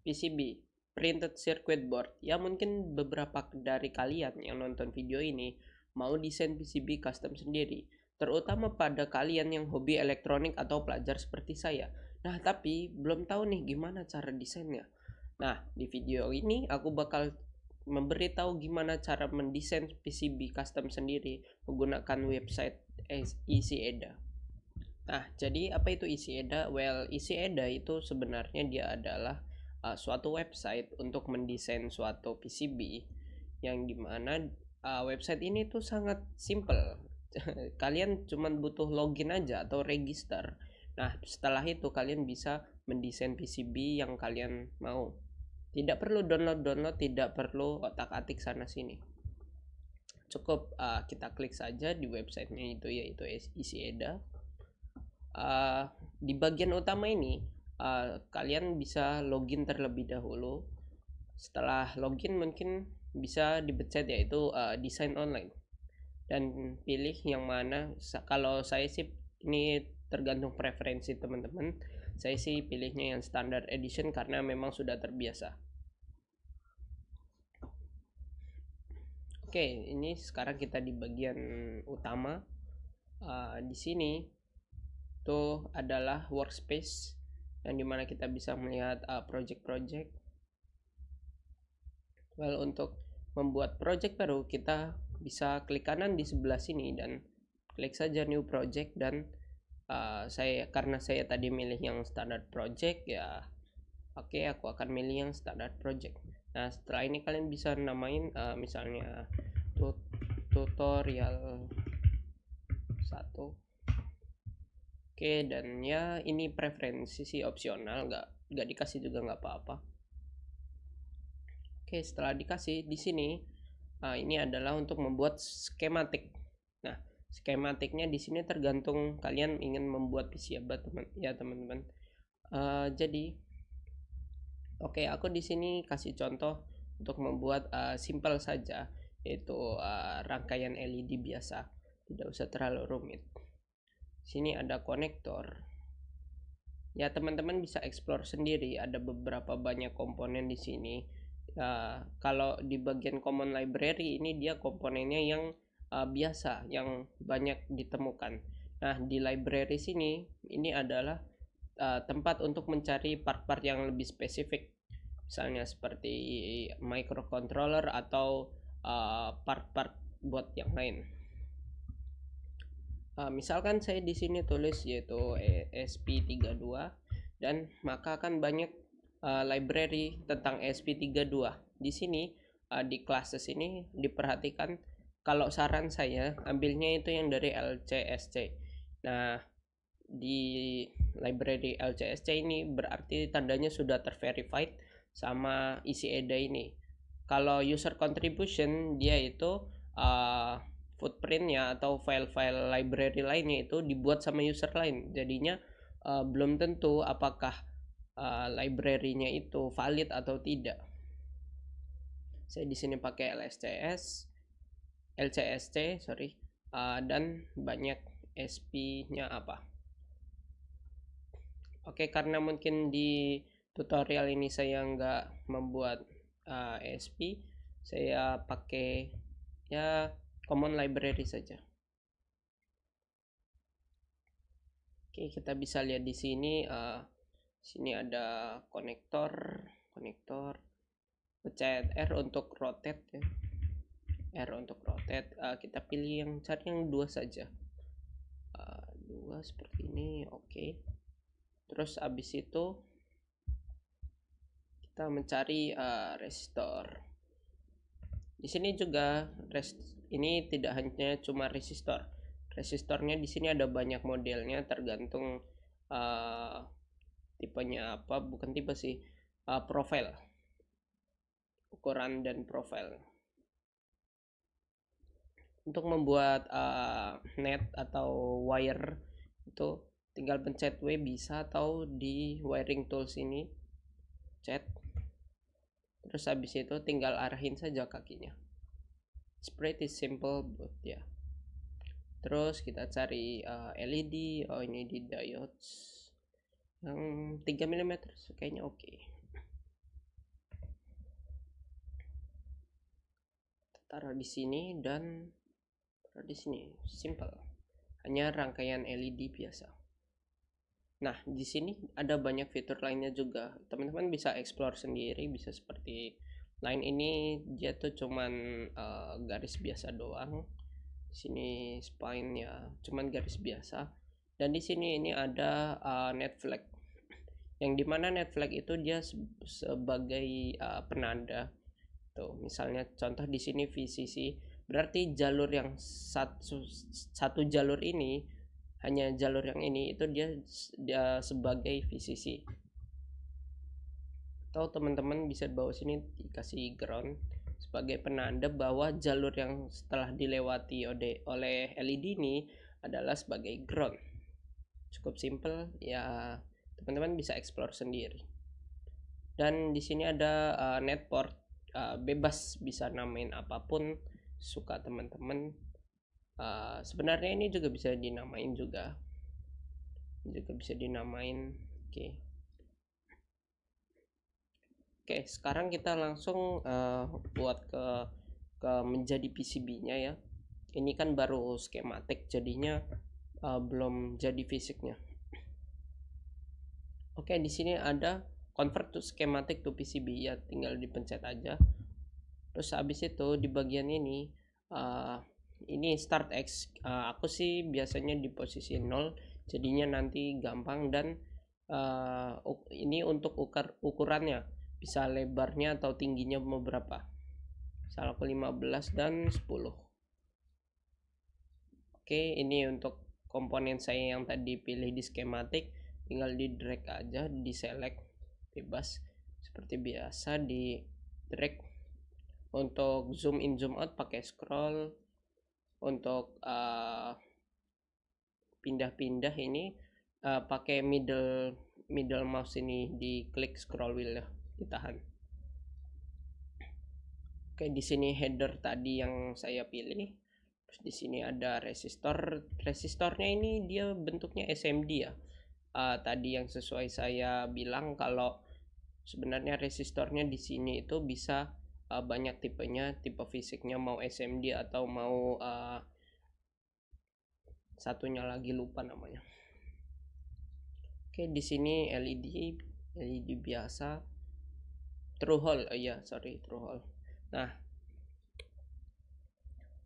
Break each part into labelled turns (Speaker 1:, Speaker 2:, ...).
Speaker 1: PCB, printed circuit board. Ya mungkin beberapa dari kalian yang nonton video ini mau desain PCB custom sendiri, terutama pada kalian yang hobi elektronik atau pelajar seperti saya. Nah, tapi belum tahu nih gimana cara desainnya. Nah, di video ini aku bakal memberitahu gimana cara mendesain PCB custom sendiri menggunakan website EasyEda. Nah, jadi apa itu EasyEda? Well, EasyEda itu sebenarnya dia adalah suatu website untuk mendesain suatu PCB yang dimana website ini tuh sangat simple. Kalian cuma butuh login aja atau register. Nah, setelah itu kalian bisa mendesain PCB yang kalian mau. Tidak perlu download, tidak perlu otak-atik sana sini. Cukup kita klik saja di websitenya itu, yaitu EasyEda. Di bagian utama ini kalian bisa login terlebih dahulu. Setelah login mungkin bisa dipencet yaitu desain online dan pilih yang mana. Kalau saya sih ini tergantung preferensi teman-teman, saya sih pilihnya yang standard edition karena memang sudah terbiasa. Oke, ini sekarang kita di bagian utama. Di sini itu adalah workspace yang dimana kita bisa melihat project-project. Well, untuk membuat project baru kita bisa klik kanan di sebelah sini dan klik saja new project. Dan karena saya tadi milih yang standard project ya, oke, aku akan milih yang standard project. Nah, setelah ini kalian bisa namain misalnya tutorial 1. Oke, dan ya ini preferensi sih, opsional, nggak dikasih juga nggak apa-apa. Oke, setelah dikasih di sini ini adalah untuk membuat skematik. Nah, skematiknya di sini tergantung kalian ingin membuat PC apa teman-teman. Jadi oke, aku di sini kasih contoh untuk membuat simple saja, yaitu rangkaian LED biasa, tidak usah terlalu rumit. Sini ada konektor. Ya, teman-teman bisa explore sendiri, ada beberapa banyak komponen di sini. Kalau di bagian common library ini dia komponennya yang biasa, yang banyak ditemukan. Nah, di library sini ini adalah tempat untuk mencari part-part yang lebih spesifik, misalnya seperti microcontroller atau part-part buat yang lain. Misalkan saya di sini tulis yaitu ESP32, dan maka akan banyak library tentang ESP32. Di sini di classes ini diperhatikan, kalau saran saya ambilnya itu yang dari LCSC. Nah, di library LCSC ini berarti tandanya sudah terverified sama isi EDA ini. Kalau user contribution, dia itu footprintnya atau file-file library lainnya itu dibuat sama user lain, jadinya belum tentu apakah library-nya itu valid atau tidak. Saya di sini pakai LCSC, dan banyak SP-nya apa. Oke, karena mungkin di tutorial ini saya nggak membuat SP, saya pakai ya common library saja. Oke, kita bisa lihat di sini. Sini ada konektor, pencet R untuk rotate ya. R untuk rotate. Kita pilih yang cari yang 2 saja. 2 seperti ini, oke. Terus abis itu kita mencari resistor. Di sini juga ini tidak hanya cuma resistor. Resistornya di sini ada banyak modelnya, tergantung tipenya apa, bukan tipe sih, profil, ukuran dan profil. Untuk membuat net atau wire itu tinggal pencet W bisa, atau di wiring tools ini cet, terus habis itu tinggal arahin saja kakinya. It's pretty simple but ya. Terus kita cari LED. Oh, ini di diodes yang 3 mm kayaknya oke. taruh di sini dan taruh di sini. Simple, hanya rangkaian LED biasa. Nah, di sini ada banyak fitur lainnya juga. Teman-teman bisa explore sendiri, bisa seperti line ini dia tuh cuman garis biasa doang. Di sini spine ya cuman garis biasa. Dan di sini ini ada net flag. Yang dimana net flag itu dia sebagai penanda. Tuh, misalnya contoh di sini VCC, berarti jalur yang satu jalur ini, hanya jalur yang ini itu dia sebagai VCC. Atau teman-teman bisa bawa sini dikasih ground sebagai penanda bahwa jalur yang setelah dilewati oleh LED ini adalah sebagai ground. Cukup simple ya, teman-teman bisa explore sendiri. Dan di sini ada net port, bebas bisa namain apapun suka teman-teman. Sebenarnya ini juga bisa dinamain oke. Oke, sekarang kita langsung buat ke menjadi PCB-nya ya. Ini kan baru skematik, jadinya belum jadi fisiknya. Oke, di sini ada convert to schematic to PCB ya, tinggal dipencet aja. Terus habis itu di bagian ini start X, aku sih biasanya di posisi 0, jadinya nanti gampang. Dan ini untuk ukurannya, bisa lebarnya atau tingginya mau berapa, misal aku 15 dan 10. Oke, ini untuk komponen saya yang tadi pilih di skematik, tinggal di drag aja, di select bebas seperti biasa, di drag. Untuk zoom in zoom out pakai scroll. Untuk pindah-pindah ini pakai middle mouse ini, di klik scroll wheel ya, ditahan. Oke, di sini header tadi yang saya pilih. Terus di sini ada resistornya ini dia bentuknya SMD ya. Tadi yang sesuai saya bilang kalau sebenarnya resistornya di sini itu bisa banyak tipenya, tipe fisiknya mau SMD atau mau satunya lagi lupa namanya. Oke, di sini LED biasa, true hole, true hole. Nah,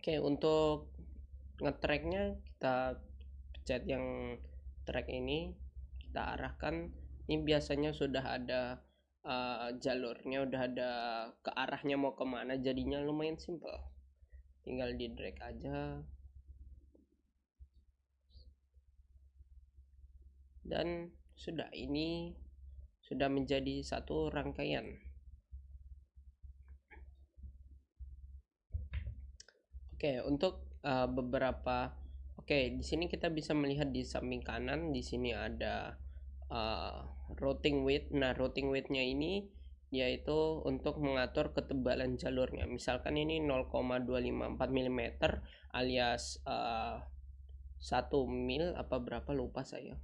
Speaker 1: oke, untuk ngetracknya kita pencet yang track ini, kita arahkan. Ini biasanya sudah ada jalurnya, udah ada ke arahnya mau kemana, jadinya lumayan simple, tinggal di drag aja. Dan ini sudah menjadi satu rangkaian. Oke, untuk beberapa, di sini kita bisa melihat di samping kanan, di sini ada routing width. Nah, routing width-nya ini yaitu untuk mengatur ketebalan jalurnya. Misalkan ini 0,254 mm alias 1 mil apa berapa lupa saya.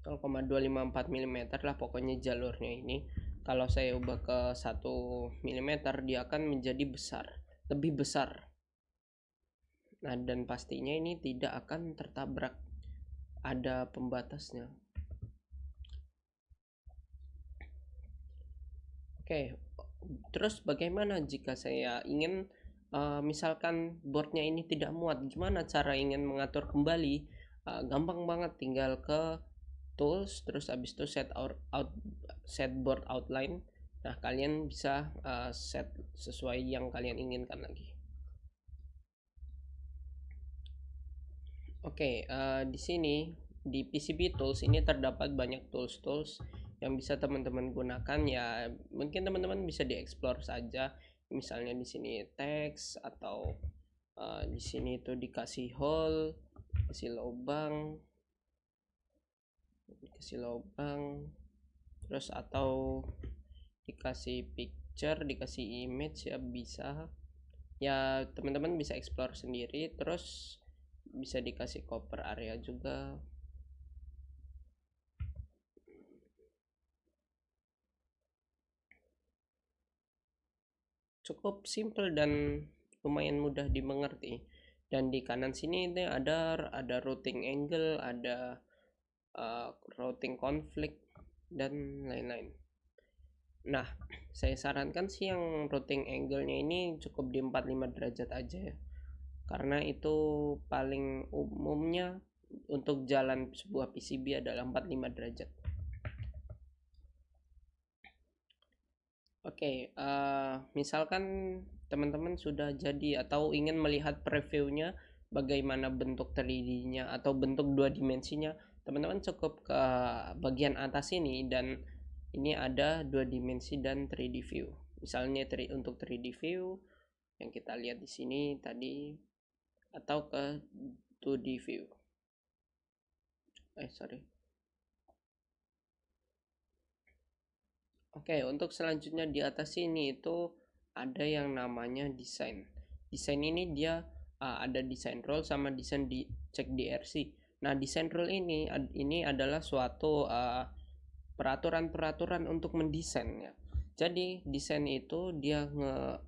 Speaker 1: 0,254 mm lah pokoknya jalurnya ini. Kalau saya ubah ke 1 mm dia akan menjadi lebih besar. Nah, dan pastinya ini tidak akan tertabrak, ada pembatasnya. Oke, terus bagaimana jika saya ingin misalkan boardnya ini tidak muat, gimana cara ingin mengatur kembali? Gampang banget, tinggal ke tools, terus habis itu set board outline. Nah, kalian bisa set sesuai yang kalian inginkan lagi. Oke, di sini di PCB tools ini terdapat banyak tools yang bisa teman-teman gunakan ya. Mungkin teman-teman bisa dieksplor saja. Misalnya di sini teks, atau di sini itu dikasih hole, dikasih lubang, terus atau dikasih picture, dikasih image ya bisa. Ya, teman-teman bisa explore sendiri. Terus bisa dikasih cover area juga. cukup simple dan lumayan mudah dimengerti. Dan di kanan sini ini ada routing angle, ada routing conflict dan lain-lain. Nah, saya sarankan sih yang routing angle-nya ini cukup di 45 derajat aja ya. Karena itu paling umumnya untuk jalan sebuah PCB adalah 45 derajat. Oke, misalkan teman-teman sudah jadi atau ingin melihat previewnya bagaimana bentuk 3D-nya atau bentuk dua dimensinya, teman-teman cukup ke bagian atas ini dan ini ada dua dimensi dan 3D view. Misalnya untuk 3D view yang kita lihat di sini tadi atau ke 2D view. Sorry. Oke, untuk selanjutnya di atas sini itu ada yang namanya desain. Desain ini dia ada desain rule sama desain di cek DRC. Nah, desain rule ini adalah suatu peraturan-peraturan untuk mendesain ya. Jadi desain itu dia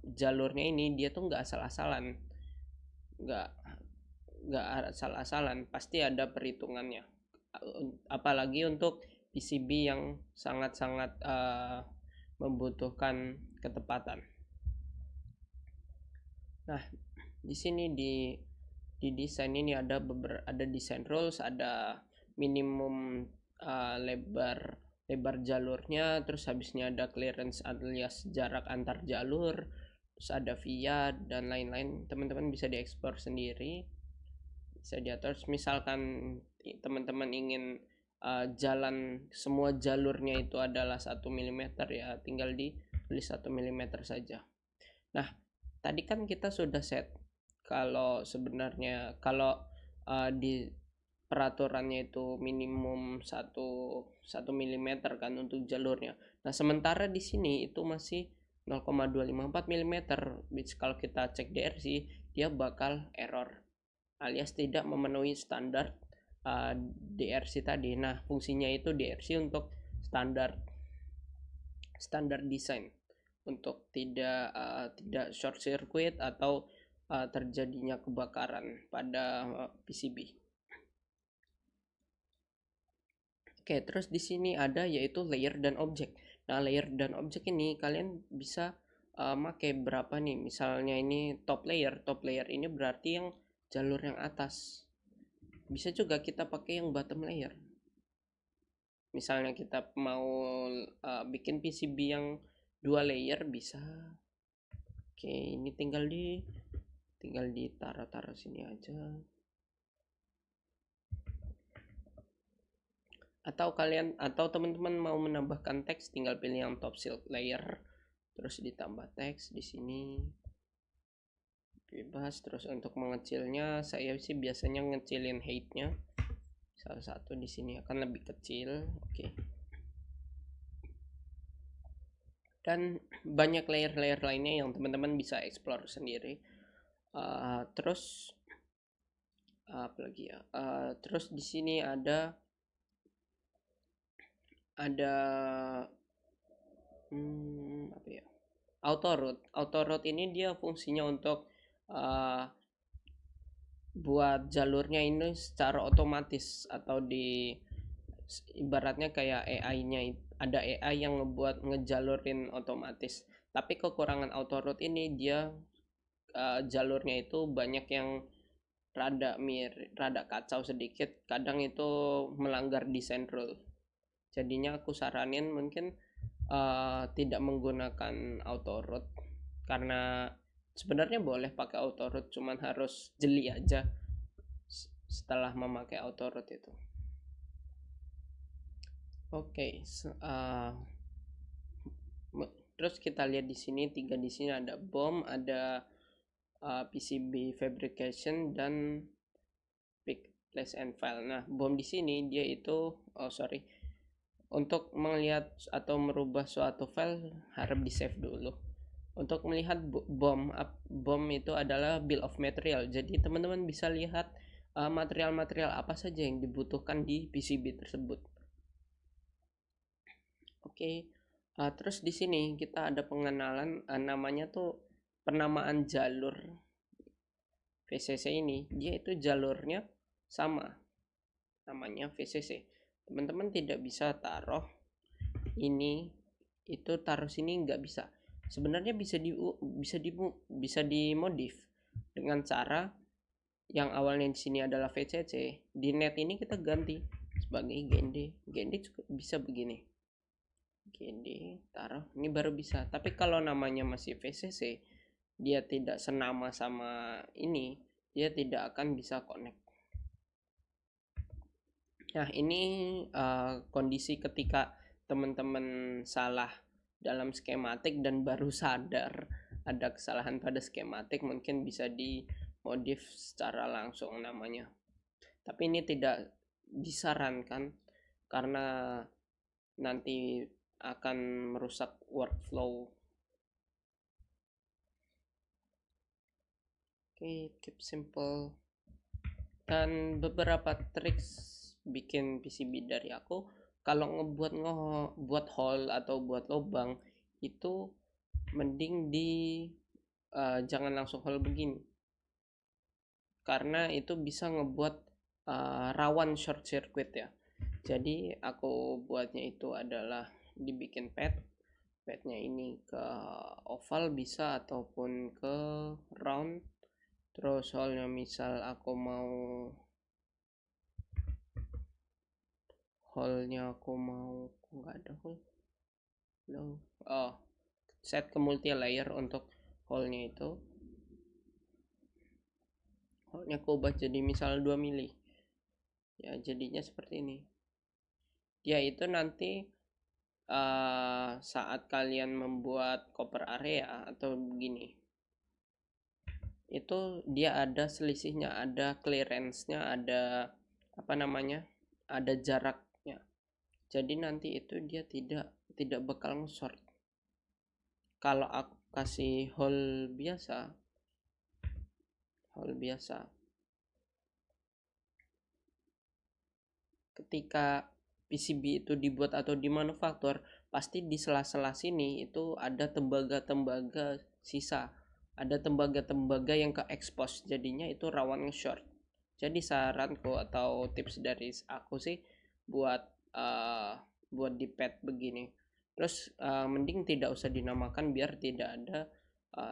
Speaker 1: jalurnya ini dia tuh nggak asal-asalan, nggak nggak asal-asalan, pasti ada perhitungannya. Apalagi untuk PCB yang sangat-sangat membutuhkan ketepatan. Nah, di sini di desain ini ada desain rules, ada minimum lebar jalurnya, terus habisnya ada clearance alias jarak antar jalur, terus ada via dan lain-lain. Teman-teman bisa diekspor sendiri, bisa diatur. Misalkan teman-teman ingin jalan semua jalurnya itu adalah 1 mm ya, tinggal ditulis 1 mm saja. Nah, tadi kan kita sudah set kalau sebenarnya kalau di peraturannya itu minimum 1 mm kan untuk jalurnya. Nah, sementara di sini itu masih 0,254 mm, which kalau kita cek DRC dia bakal error alias tidak memenuhi standar DRC tadi. Nah, fungsinya itu DRC untuk standar desain untuk tidak short circuit atau terjadinya kebakaran pada PCB. Oke, terus di sini ada yaitu layer dan objek. Nah, layer dan objek ini kalian bisa pakai berapa nih? Misalnya ini top layer. Top layer ini berarti yang jalur yang atas. Bisa juga kita pakai yang bottom layer. Misalnya kita mau bikin PCB yang 2 layer bisa. Oke, ini tinggal ditaruh sini aja. Atau teman-teman mau menambahkan teks, tinggal pilih yang top silk layer terus ditambah teks di sini. Bebas. Terus untuk mengecilnya saya sih biasanya ngecilin height-nya. Salah satu di sini akan lebih kecil. Oke. Dan banyak layer-layer lainnya yang teman-teman bisa explore sendiri. Terus apa lagi ya? Terus di sini ada apa ya? Auto route ini dia fungsinya untuk buat jalurnya ini secara otomatis atau ibaratnya kayak AI-nya, ada AI yang ngebuat ngejalurin otomatis. Tapi kekurangan auto route ini dia jalurnya itu banyak yang rada kacau sedikit, kadang itu melanggar desain rule. Jadinya aku saranin mungkin tidak menggunakan auto route, karena sebenarnya boleh pakai auto route, cuman harus jeli aja setelah memakai auto route itu. Oke, terus kita lihat di sini di sini ada BOM, ada PCB fabrication dan pick, place and file. Nah, BOM di sini dia itu untuk melihat atau merubah suatu file harap di save dulu. Untuk melihat BOM itu adalah bill of material. Jadi teman-teman bisa lihat material-material apa saja yang dibutuhkan di PCB tersebut. Oke. Terus di sini kita ada pengenalan namanya tuh penamaan jalur VCC ini, dia itu jalurnya sama, namanya VCC. Teman-teman tidak bisa taruh ini itu taruh sini, nggak bisa. Sebenarnya bisa dimodif dengan cara yang awalnya di sini adalah VCC, di net ini kita ganti sebagai GND. GND juga bisa begini, GND taruh ini baru bisa. Tapi kalau namanya masih VCC, dia tidak senama sama ini, dia tidak akan bisa connect. Nah, ini kondisi ketika teman-teman salah dalam skematik dan baru sadar ada kesalahan pada skematik, mungkin bisa dimodif secara langsung namanya. Tapi ini tidak disarankan karena nanti akan merusak workflow. Oke, keep simple. Dan beberapa triks bikin PCB dari aku, kalau buat hole atau buat lubang itu mending jangan langsung hole begini, karena itu bisa ngebuat rawan short circuit ya. Jadi aku buatnya itu adalah dibikin padnya ini ke oval bisa ataupun ke round. Terus soalnya misal aku mau nggak ada hole. Oh, set ke multi layer untuk hole-nya itu. Hole-nya aku ubah jadi misal 2 mili. Ya, jadinya seperti ini. Ya, itu nanti saat kalian membuat copper area atau begini, itu dia ada selisihnya, ada clearance-nya, ada apa namanya, ada jaraknya. Jadi nanti itu dia tidak bakal nge-short. Kalau aku kasih hole biasa, ketika PCB itu dibuat atau dimanufaktur, pasti di sela-sela sini itu ada tembaga-tembaga sisa, ada tembaga-tembaga yang ke expose, jadinya itu rawan nge-short. Jadi saranku atau tips dari aku sih buat di pad begini. Terus mending tidak usah dinamakan biar tidak ada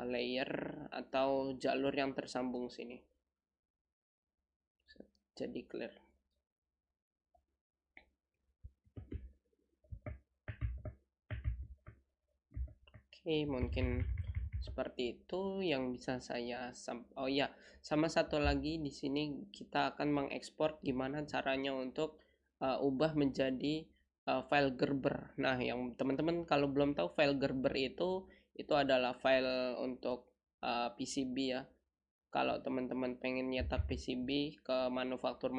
Speaker 1: layer atau jalur yang tersambung sini. Jadi clear. Oke, mungkin seperti itu yang bisa saya oh ya, sama satu lagi di sini kita akan mengekspor gimana caranya untuk ubah menjadi file Gerber. Nah, yang teman-teman kalau belum tahu, file Gerber itu adalah file untuk PCB ya. Kalau teman-teman pengen nyetak PCB ke manufaktur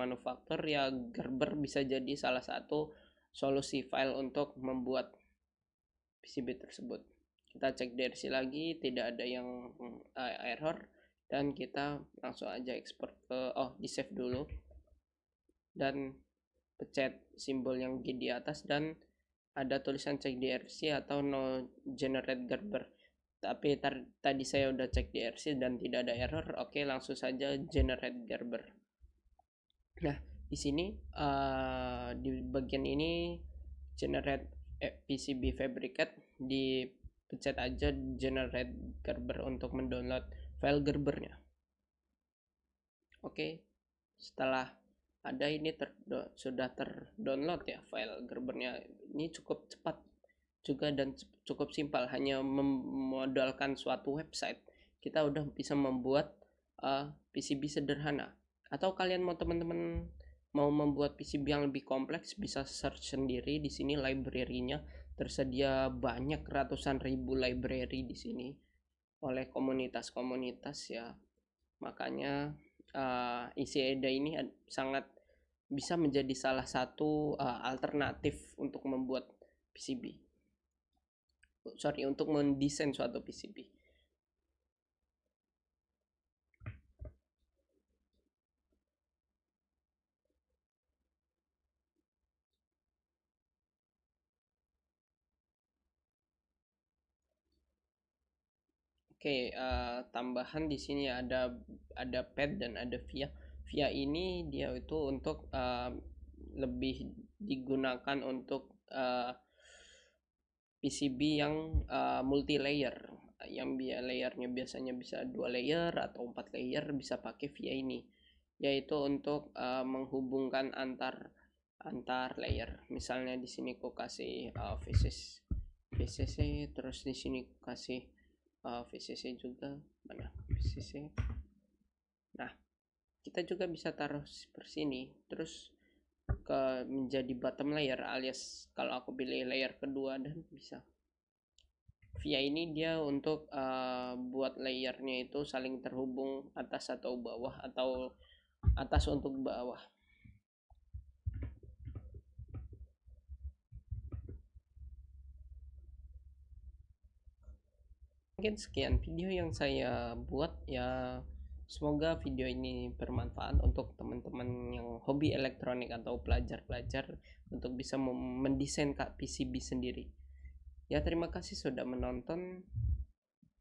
Speaker 1: ya, Gerber bisa jadi salah satu solusi file untuk membuat PCB tersebut. Kita cek DRC lagi, tidak ada yang error, dan kita langsung aja ekspor ke di save dulu dan pencet simbol yang G di atas dan ada tulisan cek DRC atau no generate Gerber. Tapi tadi saya udah cek DRC dan tidak ada error. Oke, langsung saja generate Gerber. Nah, di sini di bagian ini generate PCB fabricate, dipencet aja generate Gerber untuk mendownload file Gerbernya. Oke, setelah ada ini sudah terdownload ya file Gerbernya. Ini cukup cepat juga dan cukup simpel, hanya memodalkan suatu website kita udah bisa membuat PCB sederhana. Atau kalian teman-teman mau membuat PCB yang lebih kompleks, bisa search sendiri di sini library-nya. Tersedia banyak, ratusan ribu library di sini oleh komunitas-komunitas ya. Makanya ICEDA ini sangat bisa menjadi salah satu alternatif untuk membuat PCB. Untuk mendesain suatu PCB. Oke, tambahan di sini ada pad dan ada via. Via ini dia itu untuk lebih digunakan untuk PCB yang multi layer, yang layernya biasanya bisa 2 layer atau 4 layer, bisa pakai via ini, yaitu untuk menghubungkan antar antar layer. Misalnya di sini aku kasih VCC, terus di sini aku kasih VCC juga, mana VCC. Nah, kita juga bisa taruh seperti ini, terus ke menjadi bottom layer, alias kalau aku pilih layer kedua, dan bisa via ini dia untuk buat layernya itu saling terhubung atas atau bawah, atau atas untuk bawah. Mungkin sekian video yang saya buat ya. Semoga video ini bermanfaat untuk teman-teman yang hobi elektronik atau pelajar-pelajar untuk bisa mendesain PCB sendiri. Ya, terima kasih sudah menonton.